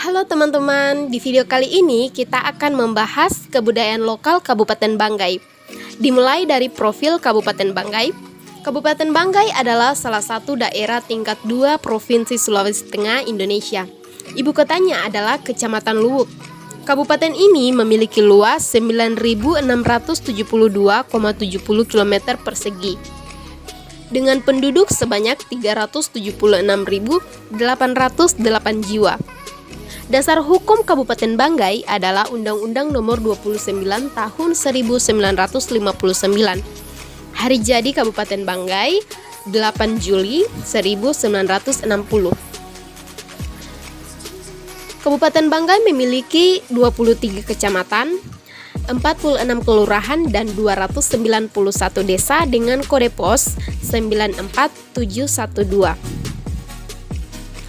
Halo teman-teman, di video kali ini kita akan membahas kebudayaan lokal Kabupaten Banggai. Dimulai dari profil Kabupaten Banggai. Kabupaten Banggai adalah salah satu daerah tingkat 2 Provinsi Sulawesi Tengah, Indonesia. Ibu kotanya adalah Kecamatan Luwuk. Kabupaten ini memiliki luas 9.672,70 km persegi dengan penduduk sebanyak 376.808 jiwa. Dasar hukum Kabupaten Banggai adalah Undang-Undang Nomor 29 Tahun 1959. Hari jadi Kabupaten Banggai 8 Juli 1960. Kabupaten Banggai memiliki 23 kecamatan, 46 kelurahan dan 291 desa dengan kode pos 94712.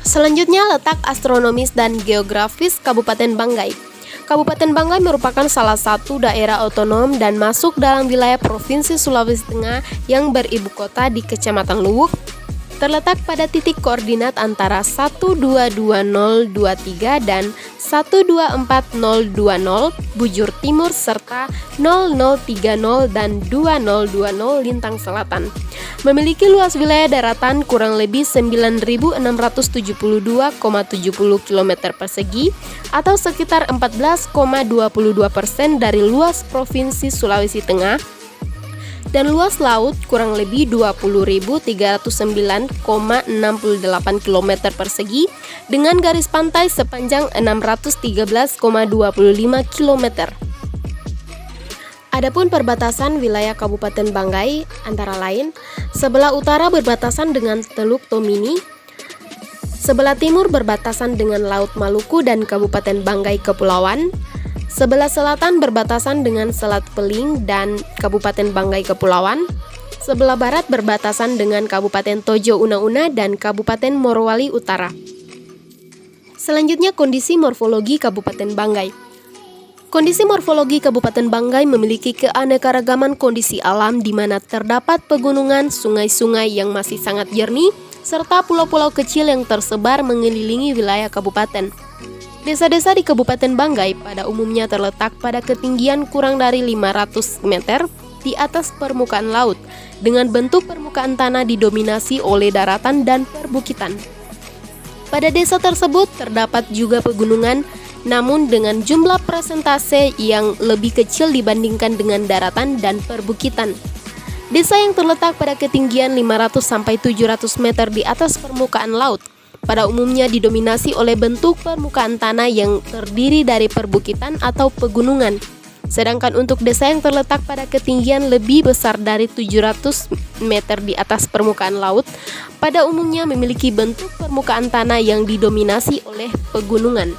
Selanjutnya, letak astronomis dan geografis Kabupaten Banggai. Kabupaten Banggai merupakan salah satu daerah otonom dan masuk dalam wilayah Provinsi Sulawesi Tengah yang beribu kota di Kecamatan Luwuk, terletak pada titik koordinat antara 122023 dan 124020 bujur timur serta 0030 dan 2020 lintang selatan. Memiliki luas wilayah daratan kurang lebih 9.672,70 km persegi atau sekitar 14,22% dari luas Provinsi Sulawesi Tengah, dan luas laut kurang lebih 20.309,68 km persegi dengan garis pantai sepanjang 613,25 km. Adapun perbatasan wilayah Kabupaten Banggai antara lain, sebelah utara berbatasan dengan Teluk Tomini, sebelah timur berbatasan dengan Laut Maluku dan Kabupaten Banggai Kepulauan, sebelah selatan berbatasan dengan Selat Peling dan Kabupaten Banggai Kepulauan, sebelah barat berbatasan dengan Kabupaten Tojo Una-Una dan Kabupaten Morowali Utara. Selanjutnya, kondisi morfologi Kabupaten Banggai. Kondisi morfologi Kabupaten Banggai memiliki keanekaragaman kondisi alam di mana terdapat pegunungan, sungai-sungai yang masih sangat jernih, serta pulau-pulau kecil yang tersebar mengelilingi wilayah kabupaten. Desa-desa di Kabupaten Banggai pada umumnya terletak pada ketinggian kurang dari 500 meter di atas permukaan laut, dengan bentuk permukaan tanah didominasi oleh daratan dan perbukitan. Pada desa tersebut terdapat juga pegunungan, namun dengan jumlah persentase yang lebih kecil dibandingkan dengan daratan dan perbukitan. Desa yang terletak pada ketinggian 500-700 meter di atas permukaan laut pada umumnya didominasi oleh bentuk permukaan tanah yang terdiri dari perbukitan atau pegunungan. Sedangkan untuk desa yang terletak pada ketinggian lebih besar dari 700 meter di atas permukaan laut, pada umumnya memiliki bentuk permukaan tanah yang didominasi oleh pegunungan.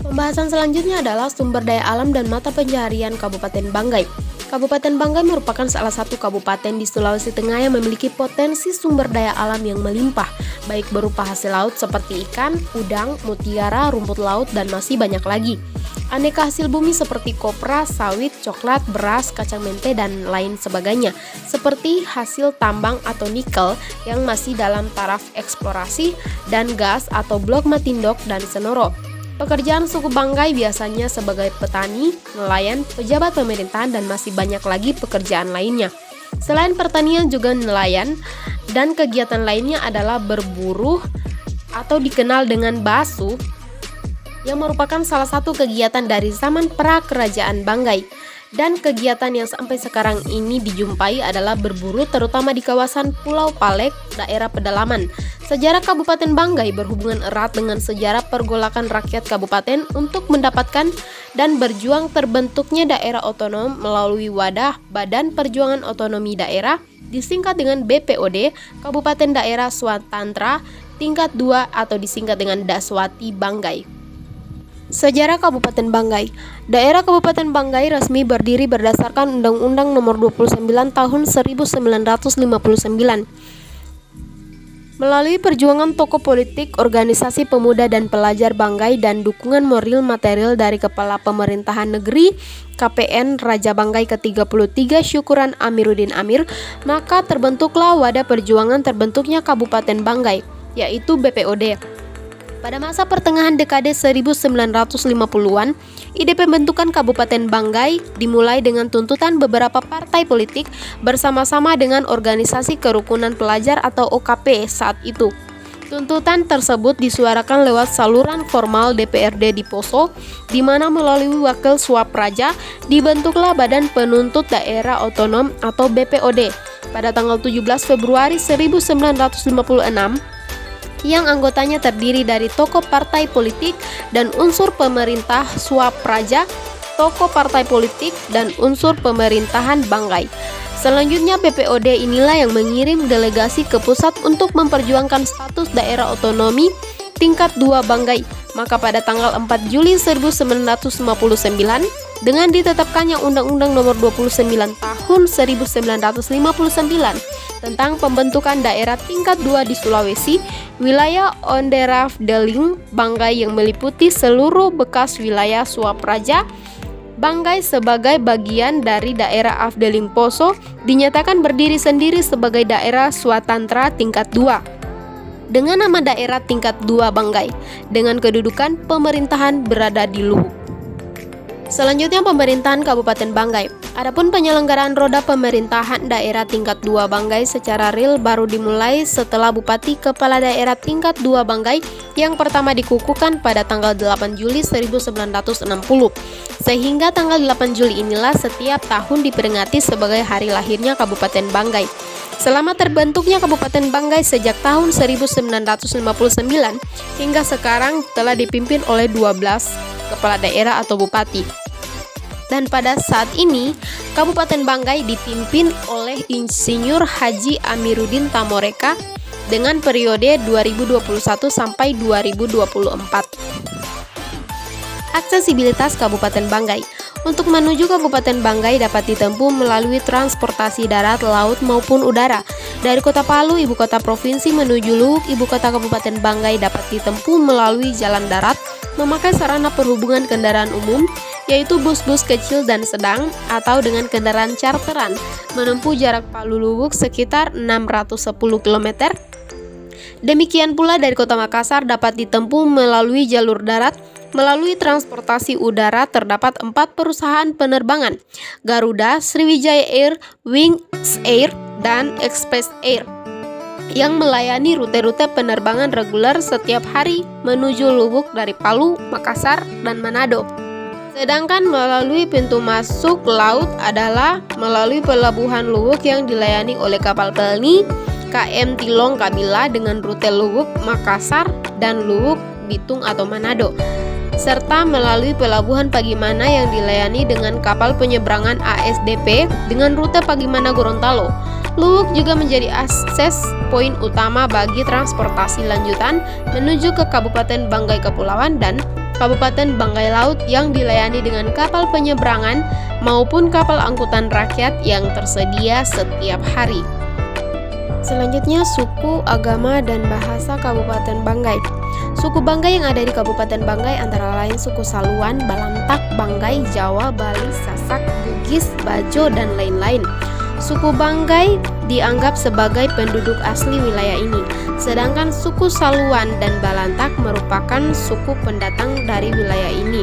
Pembahasan selanjutnya adalah sumber daya alam dan mata pencaharian Kabupaten Banggai. Kabupaten Banggai merupakan salah satu kabupaten di Sulawesi Tengah yang memiliki potensi sumber daya alam yang melimpah, baik berupa hasil laut seperti ikan, udang, mutiara, rumput laut, dan masih banyak lagi. Aneka hasil bumi seperti kopra, sawit, coklat, beras, kacang mente, dan lain sebagainya, seperti hasil tambang atau nikel yang masih dalam taraf eksplorasi, dan gas atau blok Matindok dan Senoro. Pekerjaan suku Banggai biasanya sebagai petani, nelayan, pejabat pemerintahan, dan masih banyak lagi pekerjaan lainnya. Selain pertanian juga nelayan, dan kegiatan lainnya adalah berburu atau dikenal dengan basuh, yang merupakan salah satu kegiatan dari zaman pra-kerajaan Banggai. Dan kegiatan yang sampai sekarang ini dijumpai adalah berburu terutama di kawasan Pulau Palek, daerah pedalaman. Sejarah Kabupaten Banggai berhubungan erat dengan sejarah pergolakan rakyat kabupaten untuk mendapatkan dan berjuang terbentuknya daerah otonom melalui wadah Badan Perjuangan Otonomi Daerah, disingkat dengan BPOD, Kabupaten Daerah Swatantra tingkat 2 atau disingkat dengan Daswati Banggai. Sejarah Kabupaten Banggai. Daerah Kabupaten Banggai resmi berdiri berdasarkan Undang-Undang Nomor 29 Tahun 1959. Melalui perjuangan tokoh politik, organisasi pemuda dan pelajar Banggai dan dukungan moral material dari Kepala Pemerintahan Negeri KPN Raja Banggai ke-33 Syukuran Amiruddin Amir, maka terbentuklah wadah perjuangan terbentuknya Kabupaten Banggai, yaitu BPOD. Pada masa pertengahan dekade 1950-an, ide pembentukan Kabupaten Banggai dimulai dengan tuntutan beberapa partai politik bersama-sama dengan Organisasi Kerukunan Pelajar atau OKP saat itu. Tuntutan tersebut disuarakan lewat saluran formal DPRD di Poso, di mana melalui wakil suap raja dibentuklah Badan Penuntut Daerah Otonom atau BPOD pada tanggal 17 Februari 1956 yang anggotanya terdiri dari tokoh partai politik dan unsur pemerintah suap raja, tokoh partai politik dan unsur pemerintahan Banggai. Selanjutnya BPOD inilah yang mengirim delegasi ke pusat untuk memperjuangkan status daerah otonomi tingkat 2 Banggai. Maka pada tanggal 4 Juli 1959 dengan ditetapkannya Undang-Undang Nomor 29 Tahun 1959 tentang pembentukan daerah tingkat 2 di Sulawesi, wilayah Onderafdeling Banggai yang meliputi seluruh bekas wilayah suap raja Banggai sebagai bagian dari daerah Afdeling Poso dinyatakan berdiri sendiri sebagai daerah swatantra tingkat 2 dengan nama daerah tingkat 2 Banggai dengan kedudukan pemerintahan berada di Luhuk. Selanjutnya pemerintahan Kabupaten Banggai. Adapun penyelenggaraan roda pemerintahan daerah tingkat 2 Banggai secara real baru dimulai setelah Bupati Kepala Daerah tingkat 2 Banggai yang pertama dikukuhkan pada tanggal 8 Juli 1960. Sehingga tanggal 8 Juli inilah setiap tahun diperingati sebagai hari lahirnya Kabupaten Banggai. Selama terbentuknya Kabupaten Banggai sejak tahun 1959 hingga sekarang telah dipimpin oleh 12 kepala daerah atau bupati. Dan pada saat ini, Kabupaten Banggai dipimpin oleh Insinyur Haji Amiruddin Tamoreka dengan periode 2021 sampai 2024. Aksesibilitas Kabupaten Banggai. Untuk menuju Kabupaten Banggai dapat ditempuh melalui transportasi darat, laut maupun udara. Dari Kota Palu, ibu kota provinsi, menuju Luhuk, ibu kota Kabupaten Banggai dapat ditempuh melalui jalan darat, memakai sarana perhubungan kendaraan umum, yaitu bus-bus kecil dan sedang atau dengan kendaraan charteran, menempuh jarak Palu Luhuk sekitar 610 km. Demikian pula dari Kota Makassar dapat ditempuh melalui jalur darat. Melalui transportasi udara terdapat 4 perusahaan penerbangan, Garuda, Sriwijaya Air, Wings Air, dan Express Air, yang melayani rute-rute penerbangan reguler setiap hari menuju Luhuk dari Palu, Makassar, dan Manado. Sedangkan melalui pintu masuk laut adalah melalui pelabuhan Luhuk yang dilayani oleh kapal pelni KM Tilong Kabila dengan rute Luhuk, Makassar, dan Luhuk, Bitung atau Manado, serta melalui pelabuhan Pagimana yang dilayani dengan kapal penyeberangan ASDP dengan rute Pagimana Gorontalo. Luhuk juga menjadi akses poin utama bagi transportasi lanjutan menuju ke Kabupaten Banggai Kepulauan dan Kabupaten Banggai Laut yang dilayani dengan kapal penyeberangan maupun kapal angkutan rakyat yang tersedia setiap hari. Selanjutnya, suku, agama, dan bahasa Kabupaten Banggai. Suku Banggai yang ada di Kabupaten Banggai antara lain suku Saluan, Balantak, Banggai, Jawa, Bali, Sasak, Bugis, Bajo, dan lain-lain. Suku Banggai dianggap sebagai penduduk asli wilayah ini, sedangkan suku Saluan dan Balantak merupakan suku pendatang dari wilayah ini.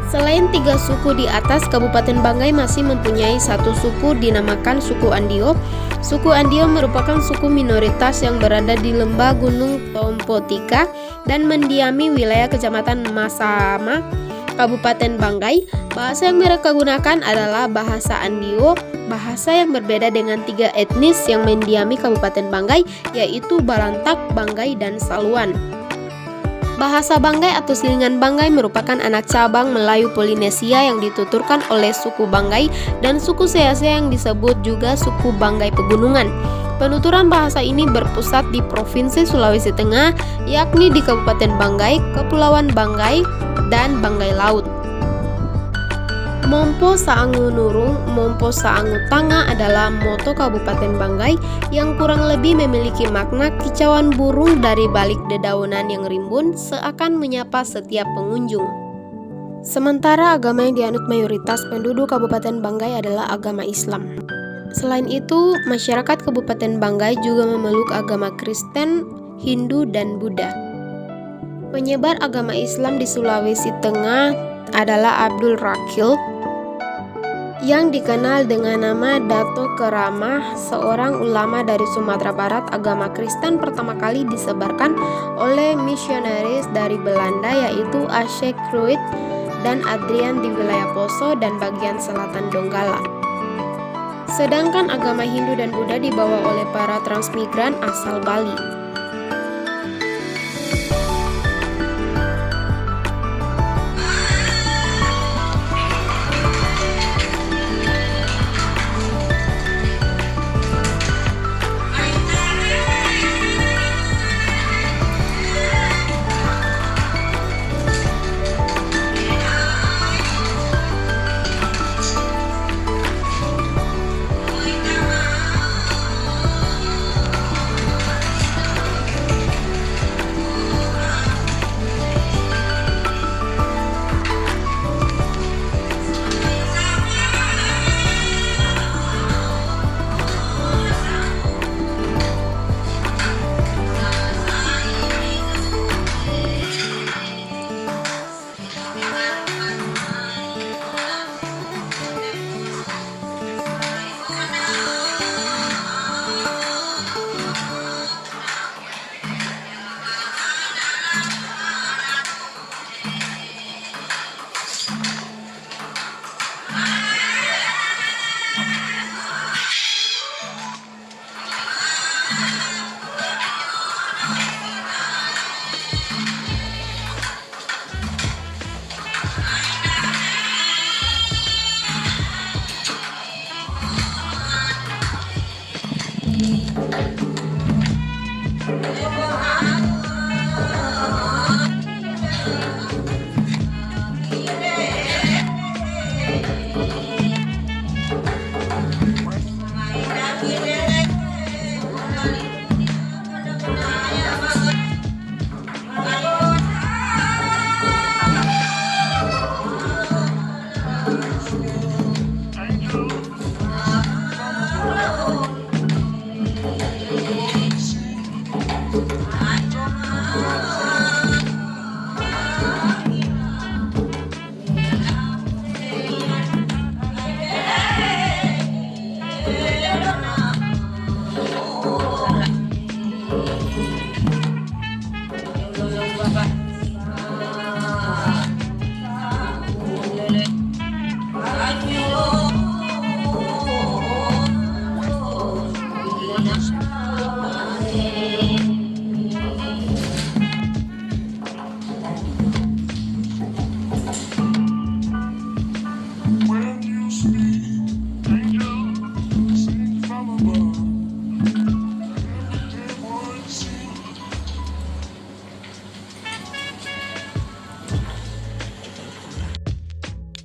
Selain 3 suku di atas, Kabupaten Banggai masih mempunyai satu suku dinamakan suku Andio. Suku Andio merupakan suku minoritas yang berada di lembah Gunung Tompotika dan mendiami wilayah Kecamatan Masama, Kabupaten Banggai. Bahasa yang mereka gunakan adalah bahasa Andio, bahasa yang berbeda dengan 3 etnis yang mendiami Kabupaten Banggai, yaitu Balantak, Banggai, dan Saluan. Bahasa Banggai atau Silingan Banggai merupakan anak cabang Melayu Polinesia yang dituturkan oleh suku Banggai dan suku Sease yang disebut juga suku Banggai Pegunungan. Penuturan bahasa ini berpusat di Provinsi Sulawesi Tengah, yakni di Kabupaten Banggai, Kepulauan Banggai, dan Banggai Laut. Mompo Saangu Nurung, Mompo Saangu Tanga adalah moto Kabupaten Banggai yang kurang lebih memiliki makna kicauan burung dari balik dedaunan yang rimbun seakan menyapa setiap pengunjung. Sementara agama yang dianut mayoritas penduduk Kabupaten Banggai adalah agama Islam. Selain itu, masyarakat Kabupaten Banggai juga memeluk agama Kristen, Hindu, dan Buddha. Penyebar agama Islam di Sulawesi Tengah adalah Abdul Rakil, yang dikenal dengan nama Dato Keramah, seorang ulama dari Sumatera Barat. Agama Kristen pertama kali disebarkan oleh misionaris dari Belanda, yaitu Ashe Kruit dan Adrian di wilayah Poso dan bagian selatan Donggala. Sedangkan agama Hindu dan Buddha dibawa oleh para transmigran asal Bali.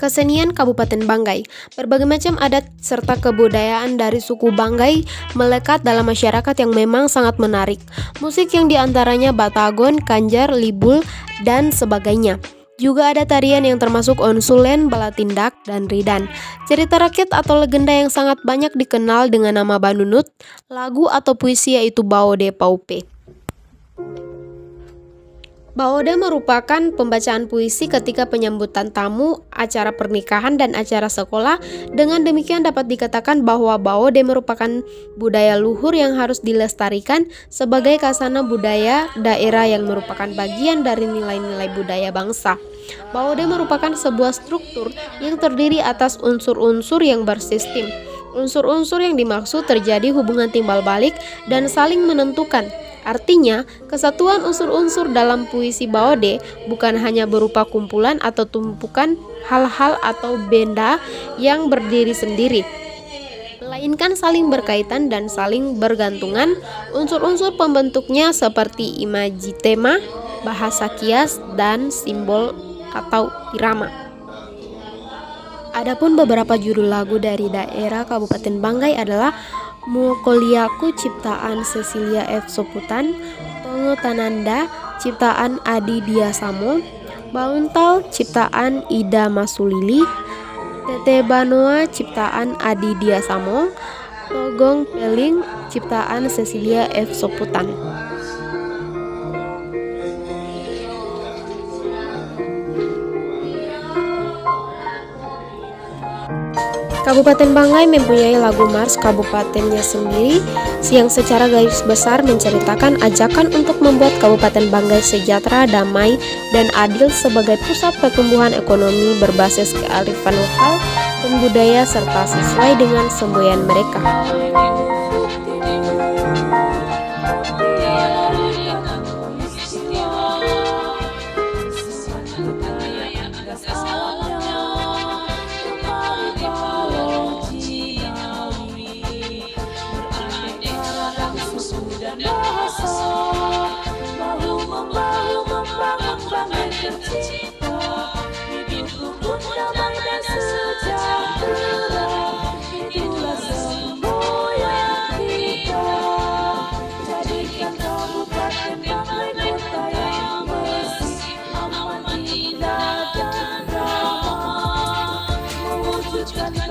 Kesenian Kabupaten Banggai. Berbagai macam adat serta kebudayaan dari suku Banggai melekat dalam masyarakat yang memang sangat menarik. Musik yang diantaranya Batagon, Kanjar, Libul, dan sebagainya. Juga ada tarian yang termasuk onsulen, balatindak, dan ridan. Cerita rakyat atau legenda yang sangat banyak dikenal dengan nama Banunut, lagu atau puisi yaitu Baode Paupe. Baode merupakan pembacaan puisi ketika penyambutan tamu, acara pernikahan, dan acara sekolah. Dengan demikian dapat dikatakan bahwa Baode merupakan budaya luhur yang harus dilestarikan sebagai kasana budaya daerah yang merupakan bagian dari nilai-nilai budaya bangsa. Baode merupakan sebuah struktur yang terdiri atas unsur-unsur yang bersistem. Unsur-unsur yang dimaksud terjadi hubungan timbal balik dan saling menentukan. Artinya, kesatuan unsur-unsur dalam puisi Baode bukan hanya berupa kumpulan atau tumpukan hal-hal atau benda yang berdiri sendiri, melainkan saling berkaitan dan saling bergantungan. Unsur-unsur pembentuknya seperti imaji tema, bahasa kias, dan simbol atau irama. Adapun beberapa judul lagu dari daerah Kabupaten Banggai adalah Mukoliaku ciptaan Cecilia F. Soputan, Tongo Tananda ciptaan Adi Diasamo, Bauntal ciptaan Ida Masulili, Tete Banoa ciptaan Adi Diasamo, Togong Peling ciptaan Cecilia F. Soputan. Kabupaten Banggai mempunyai lagu Mars Kabupatennya sendiri yang secara garis besar menceritakan ajakan untuk membuat Kabupaten Banggai sejahtera, damai, dan adil sebagai pusat pertumbuhan ekonomi berbasis kearifan lokal dan budaya serta sesuai dengan semboyan mereka.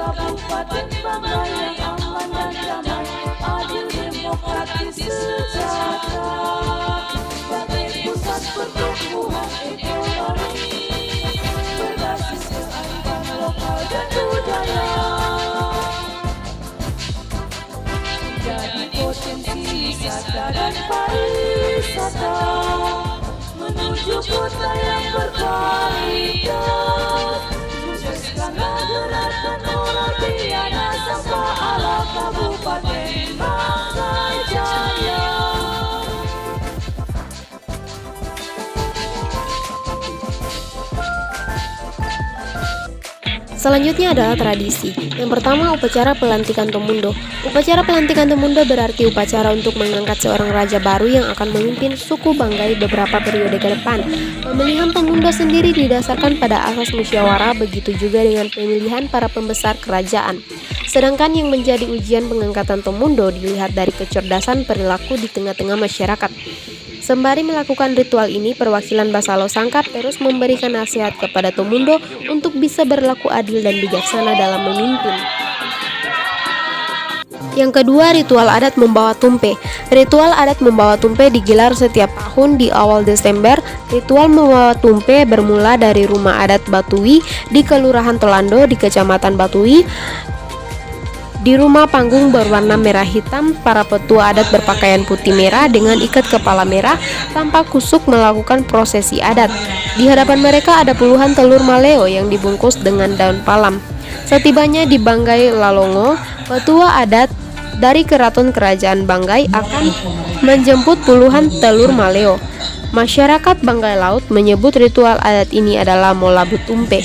Kabupaten Banggai yang aman dan damai, adil, demokratis, sejahtera, sebagai pusat pertumbuhan ekonomi berbasis kearifan lokal dan budaya, jadi potensi wisata dan pariwisata menuju kota yang berkualitas. Sukseskanlah gerakan Pengabdian Sampah ala Kabupaten Banggai Jaya. Selanjutnya adalah tradisi. Yang pertama, upacara pelantikan Tomundo. Upacara pelantikan Tomundo berarti upacara untuk mengangkat seorang raja baru yang akan memimpin suku Banggai beberapa periode ke depan. Pemilihan Tomundo sendiri didasarkan pada asas musyawarah, begitu juga dengan pemilihan para pembesar kerajaan. Sedangkan yang menjadi ujian pengangkatan Tomundo dilihat dari kecerdasan perilaku di tengah-tengah masyarakat. Sembari melakukan ritual ini, perwakilan Basalo Sangkap terus memberikan nasihat kepada Tomundo untuk bisa berlaku adil dan bijaksana dalam memimpin. Yang kedua, ritual adat membawa tumpe. Ritual adat membawa tumpe digelar setiap tahun di awal Desember. Ritual membawa tumpe bermula dari rumah adat Batui di Kelurahan Tolando di Kecamatan Batui. Di rumah panggung berwarna merah hitam, para petua adat berpakaian putih merah dengan ikat kepala merah tanpa kusuk melakukan prosesi adat. Di hadapan mereka ada puluhan telur maleo yang dibungkus dengan daun palam. Setibanya di Banggai Lalongo, petua adat dari keraton kerajaan Banggai akan menjemput puluhan telur maleo. Masyarakat Banggai Laut menyebut ritual adat ini adalah Molabu Tumpe.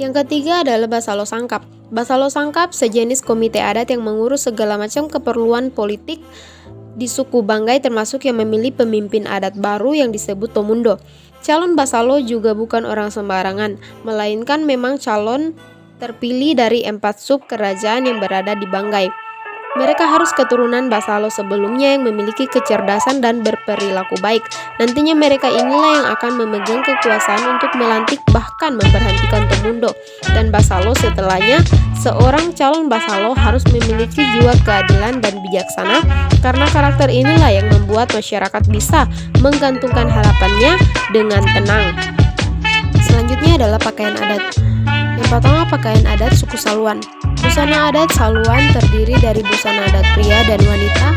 Yang ketiga adalah Basalo Sangkap. Basalo Sangkap sejenis komite adat yang mengurus segala macam keperluan politik di suku Banggai, termasuk yang memilih pemimpin adat baru yang disebut Tomundo. Calon Basalo juga bukan orang sembarangan, melainkan memang calon terpilih dari 4 sub kerajaan yang berada di Banggai. Mereka harus keturunan Basalo sebelumnya yang memiliki kecerdasan dan berperilaku baik. Nantinya mereka inilah yang akan memegang kekuasaan untuk melantik bahkan memberhentikan Tomundo. Dan Basalo setelahnya, seorang calon Basalo harus memiliki jiwa keadilan dan bijaksana, karena karakter inilah yang membuat masyarakat bisa menggantungkan harapannya dengan tenang. Selanjutnya adalah pakaian adat. Yang pertama, pakaian adat suku Saluan. Busana adat Saluan terdiri dari busana adat pria dan wanita.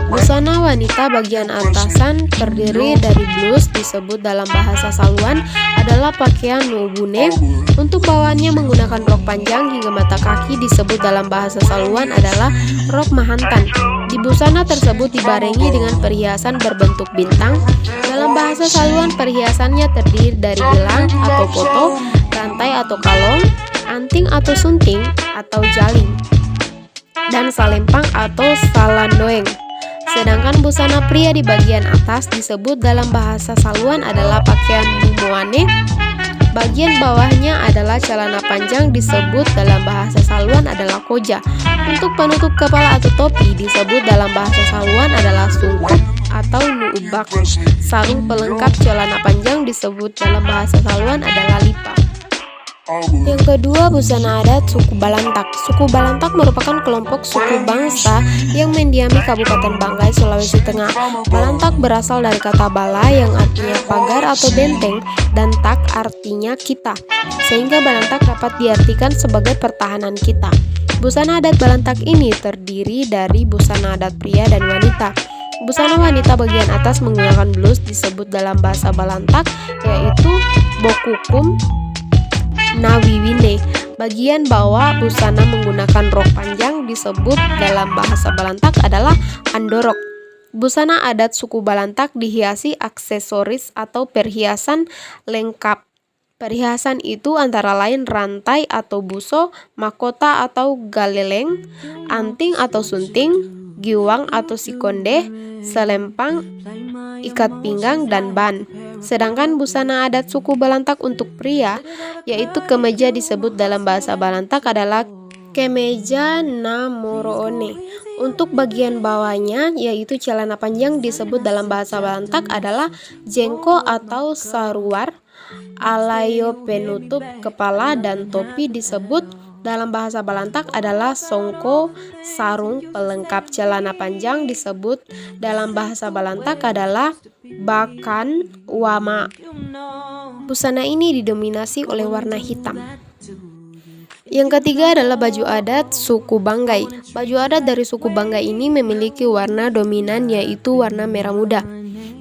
Busana wanita bagian atasan terdiri dari blus, disebut dalam bahasa Saluan adalah pakaian nobune. Untuk bawahannya menggunakan rok panjang hingga mata kaki, disebut dalam bahasa Saluan adalah rok mahantan. Di busana tersebut dibarengi dengan perhiasan berbentuk bintang. Dalam bahasa Saluan, perhiasannya terdiri dari gelang atau poto, rantai atau kalong, anting atau sunting atau jaling, dan salempang atau salandoeng. Sedangkan busana pria di bagian atas disebut dalam bahasa Saluan adalah pakaian bumoane. Bagian bawahnya adalah celana panjang, disebut dalam bahasa Saluan adalah koja. Untuk penutup kepala atau topi disebut dalam bahasa Saluan adalah sungkup atau nuubak. Sarung pelengkap celana panjang disebut dalam bahasa Saluan adalah lipa. Yang kedua, busana adat suku Balantak. Suku Balantak merupakan kelompok suku bangsa yang mendiami Kabupaten Banggai, Sulawesi Tengah. Balantak berasal dari kata bala yang artinya pagar atau benteng dan tak artinya kita, sehingga Balantak dapat diartikan sebagai pertahanan kita. Busana adat Balantak ini terdiri dari busana adat pria dan wanita. Busana wanita bagian atas menggunakan blus disebut dalam bahasa Balantak yaitu bokukum nawiwine. Bagian bawah busana menggunakan rok panjang disebut dalam bahasa Balantak adalah andorok. Busana adat suku Balantak dihiasi aksesoris atau perhiasan lengkap. Perhiasan itu antara lain rantai atau buso, mahkota atau galeleng, anting atau sunting, giwang atau sikonde, selempang, ikat pinggang, dan ban. Sedangkan busana adat suku Balantak untuk pria, yaitu kemeja disebut dalam bahasa Balantak adalah kemeja namoroone. Untuk bagian bawahnya, yaitu celana panjang disebut dalam bahasa Balantak adalah jengko atau saruar. Alayo penutup kepala dan topi disebut dalam bahasa Balantak adalah songko. Sarung pelengkap celana panjang disebut dalam bahasa Balantak adalah bakan wama. Busana ini didominasi oleh warna hitam. Yang ketiga adalah baju adat suku Banggai. Baju adat dari suku Banggai ini memiliki warna dominan yaitu warna merah muda.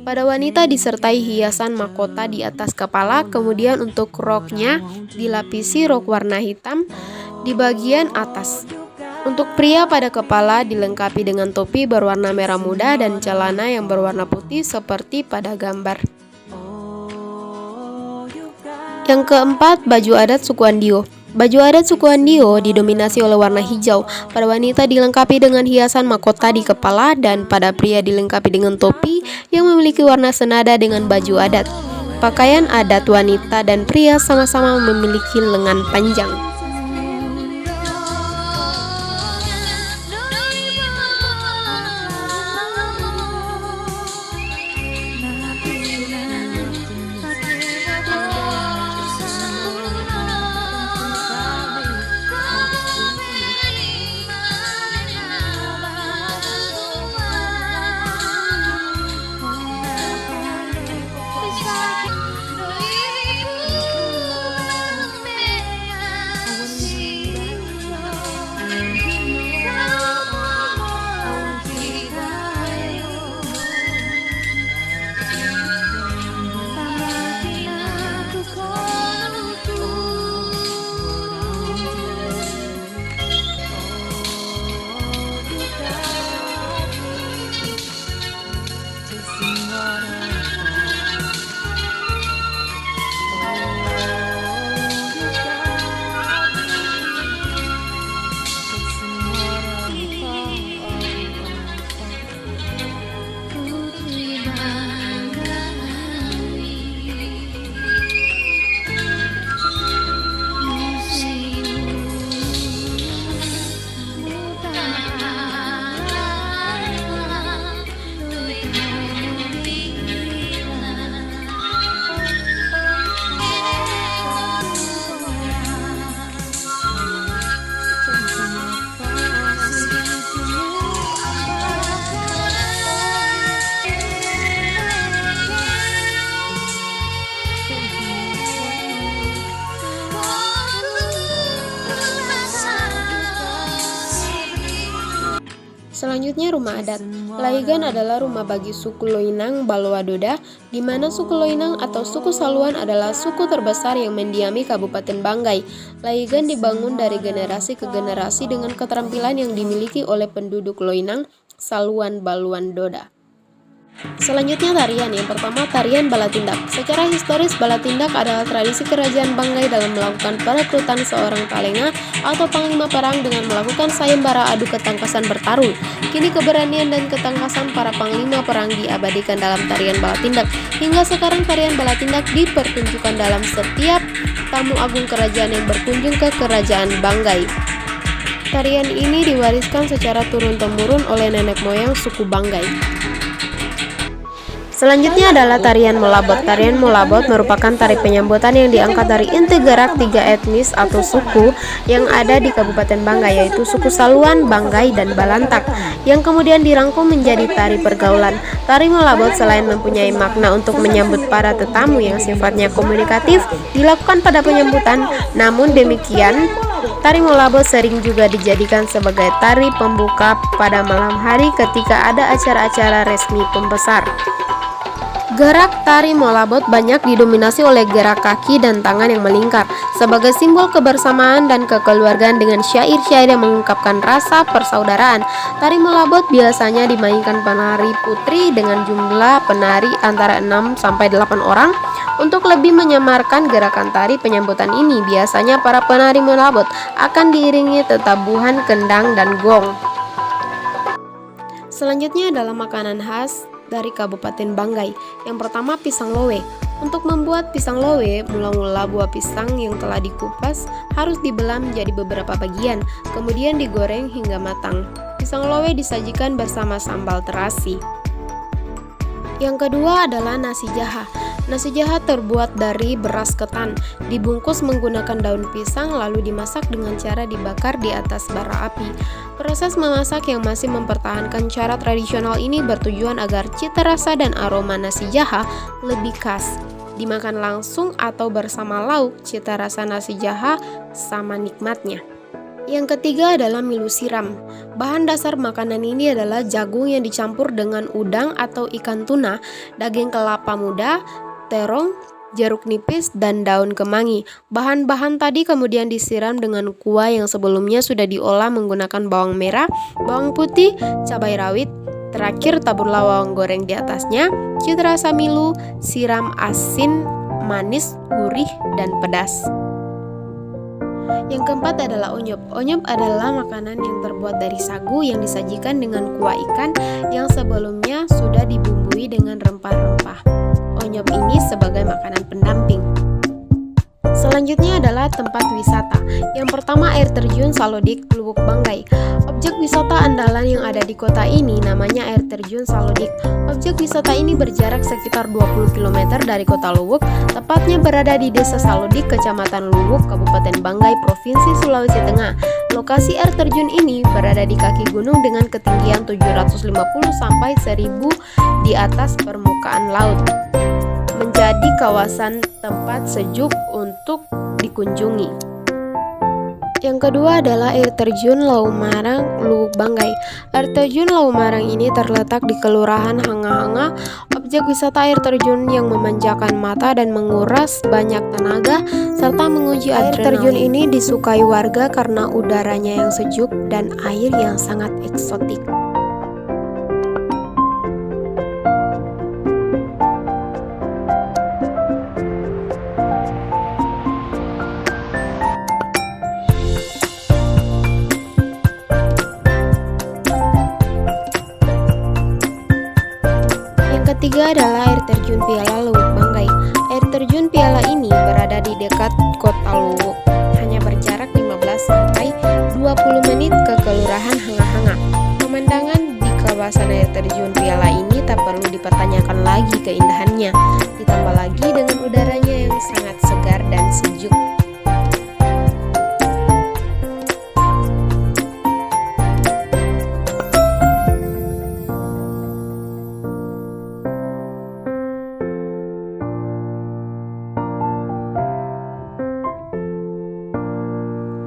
Pada wanita disertai hiasan mahkota di atas kepala, kemudian untuk roknya dilapisi rok warna hitam di bagian atas. Untuk pria pada kepala dilengkapi dengan topi berwarna merah muda dan celana yang berwarna putih seperti pada gambar. Yang keempat, baju adat suku Andio. Baju adat suku Andio didominasi oleh warna hijau. Pada wanita dilengkapi dengan hiasan mahkota di kepala dan pada pria dilengkapi dengan topi yang memiliki warna senada dengan baju adat. Pakaian adat wanita dan pria sama-sama memiliki lengan panjang. Selanjutnya rumah adat. Laigan adalah rumah bagi suku Loinang Balwadoda, di mana suku Loinang atau suku Saluan adalah suku terbesar yang mendiami Kabupaten Banggai. Laigan dibangun dari generasi ke generasi dengan keterampilan yang dimiliki oleh penduduk Loinang, Saluan, Balwan Doda. Selanjutnya tarian. Yang pertama tarian bala tindak. Secara historis bala tindak adalah tradisi kerajaan Banggai dalam melakukan perekrutan seorang talenga atau panglima perang dengan melakukan sayembara adu ketangkasan bertarung. Kini keberanian dan ketangkasan para panglima perang diabadikan dalam tarian bala tindak. Hingga sekarang tarian bala tindak dipertunjukkan dalam setiap tamu agung kerajaan yang berkunjung ke kerajaan Banggai. Tarian ini diwariskan secara turun-temurun oleh nenek moyang suku Banggai. Selanjutnya adalah tarian molabot. Tarian molabot merupakan tari penyambutan yang diangkat dari inti gerak tiga etnis atau suku yang ada di Kabupaten Banggai, yaitu suku Saluan, Banggai, dan Balantak, yang kemudian dirangkum menjadi tari pergaulan. Tari molabot selain mempunyai makna untuk menyambut para tetamu yang sifatnya komunikatif, dilakukan pada penyambutan, namun demikian tari molabot sering juga dijadikan sebagai tari pembuka pada malam hari ketika ada acara-acara resmi pembesar. Gerak tari molabot banyak didominasi oleh gerak kaki dan tangan yang melingkar sebagai simbol kebersamaan dan kekeluargaan dengan syair-syair yang mengungkapkan rasa persaudaraan. Tari molabot biasanya dimainkan penari putri dengan jumlah penari antara 6 sampai 8 orang. Untuk lebih menyamarkan gerakan tari penyambutan ini, biasanya para penari molabot akan diiringi tetabuhan kendang dan gong. Selanjutnya adalah makanan khas dari Kabupaten Banggai. Yang pertama pisang lowe. Untuk membuat pisang lowe, mula-mula buah pisang yang telah dikupas harus dibelah menjadi beberapa bagian, kemudian digoreng hingga matang. Pisang lowe disajikan bersama sambal terasi. Yang kedua adalah nasi jaha. Nasi jaha terbuat dari beras ketan, dibungkus menggunakan daun pisang lalu dimasak dengan cara dibakar di atas bara api. Proses memasak yang masih mempertahankan cara tradisional ini bertujuan agar cita rasa dan aroma nasi jaha lebih khas. Dimakan langsung atau bersama lauk, cita rasa nasi jaha sama nikmatnya. Yang ketiga adalah milu siram. Bahan dasar makanan ini adalah jagung yang dicampur dengan udang atau ikan tuna, daging kelapa muda, terong, jeruk nipis, dan daun kemangi. Bahan-bahan tadi kemudian disiram dengan kuah yang sebelumnya sudah diolah menggunakan bawang merah, bawang putih, cabai rawit. Terakhir taburlah bawang goreng di atasnya. Cita rasa milu, siram asin, manis, gurih, dan pedas. Yang keempat adalah onyop. Onyop adalah makanan yang terbuat dari sagu yang disajikan dengan kuah ikan yang sebelumnya sudah dibumbui dengan rempah-rempah. Onyop ini sebagai makanan pendamping. Selanjutnya adalah tempat wisata. Yang pertama air terjun Salodik, Lubuk Banggai. Objek wisata andalan yang ada di kota ini namanya air terjun Salodik. Objek wisata ini berjarak sekitar 20 km dari kota Lubuk, tepatnya berada di Desa Salodik, Kecamatan Lubuk, Kabupaten Banggai, Provinsi Sulawesi Tengah. Lokasi air terjun ini berada di kaki gunung dengan ketinggian 750 sampai 1000 di atas permukaan laut. Menjadi kawasan tempat sejuk untuk dikunjungi. Yang kedua adalah air terjun Laumarang, Lubuk Banggai. Air terjun Laumarang ini terletak di Kelurahan Hanga-Hanga. Objek wisata air terjun yang memanjakan mata dan menguras banyak tenaga serta menguji adrenalin. Air terjun ini disukai warga karena udaranya yang sejuk dan air yang sangat eksotik. Ketiga adalah air terjun Piala Lubuk Banggai. Air terjun Piala ini berada di dekat kota Lubuk, hanya berjarak 15 sampai 20 menit ke Kelurahan Hanga-Hanga. Pemandangan di kawasan air terjun Piala ini tak perlu dipertanyakan lagi keindahannya, ditambah lagi dengan udaranya yang sangat segar dan sejuk.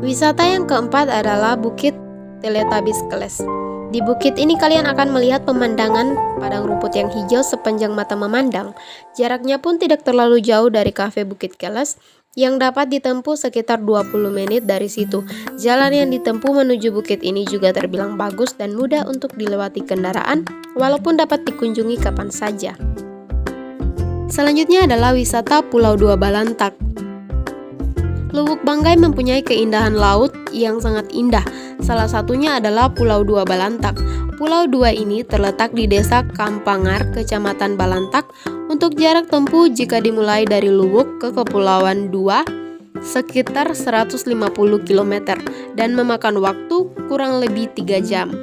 Wisata yang keempat adalah Bukit Teletabis Keles. Di bukit ini kalian akan melihat pemandangan padang rumput yang hijau sepanjang mata memandang. Jaraknya pun tidak terlalu jauh dari kafe Bukit Keles. yang dapat ditempuh sekitar 20 menit dari situ. Jalan yang ditempuh menuju bukit ini juga terbilang bagus dan mudah untuk dilewati kendaraan, walaupun dapat dikunjungi kapan saja. Selanjutnya adalah wisata Pulau Dua Balantak. Lubuk Banggai mempunyai keindahan laut yang sangat indah. Salah satunya adalah Pulau Dua Balantak. Pulau Dua ini terletak di Desa Kampangar, Kecamatan Balantak. Untuk jarak tempuh jika dimulai dari Luwuk ke Kepulauan Dua sekitar 150 km dan memakan waktu kurang lebih 3 jam.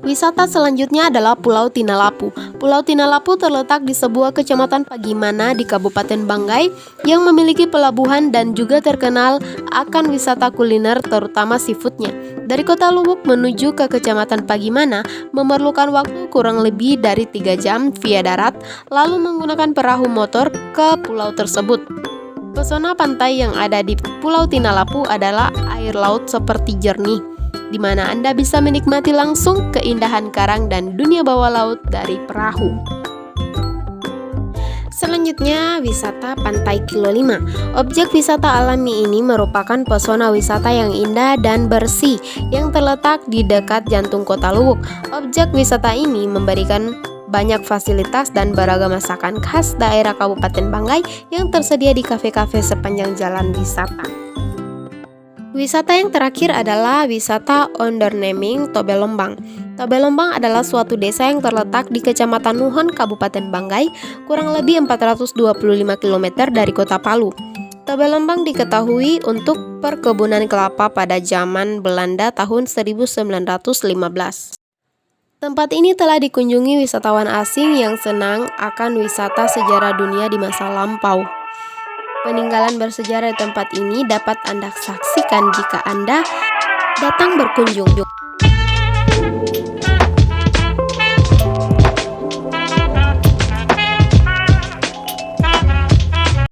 Wisata selanjutnya adalah Pulau Tinalapu. Pulau Tinalapu terletak di sebuah kecamatan Pagimana di Kabupaten Banggai yang memiliki pelabuhan dan juga terkenal akan wisata kuliner terutama seafoodnya. Dari kota Luwuk menuju ke kecamatan Pagimana memerlukan waktu kurang lebih dari 3 jam via darat, lalu menggunakan perahu motor ke pulau tersebut. Pesona pantai yang ada di Pulau Tinalapu adalah air laut seperti jernih, di mana Anda bisa menikmati langsung keindahan karang dan dunia bawah laut dari perahu. Selanjutnya, wisata Pantai Kilo 5. Objek wisata alami ini merupakan pesona wisata yang indah dan bersih yang terletak di dekat jantung kota Luwuk. Objek wisata ini memberikan banyak fasilitas dan beragam masakan khas daerah Kabupaten Banggai yang tersedia di kafe-kafe sepanjang jalan wisata. Wisata yang terakhir adalah wisata Ondernaming Tobelombang. Tobelombang adalah suatu desa yang terletak di Kecamatan Nuhon, Kabupaten Banggai, kurang lebih 425 km dari kota Palu. Tobelombang diketahui untuk perkebunan kelapa pada zaman Belanda tahun 1915. Tempat ini telah dikunjungi wisatawan asing yang senang akan wisata sejarah dunia di masa lampau. Peninggalan bersejarah di tempat ini dapat Anda saksikan jika Anda datang berkunjung.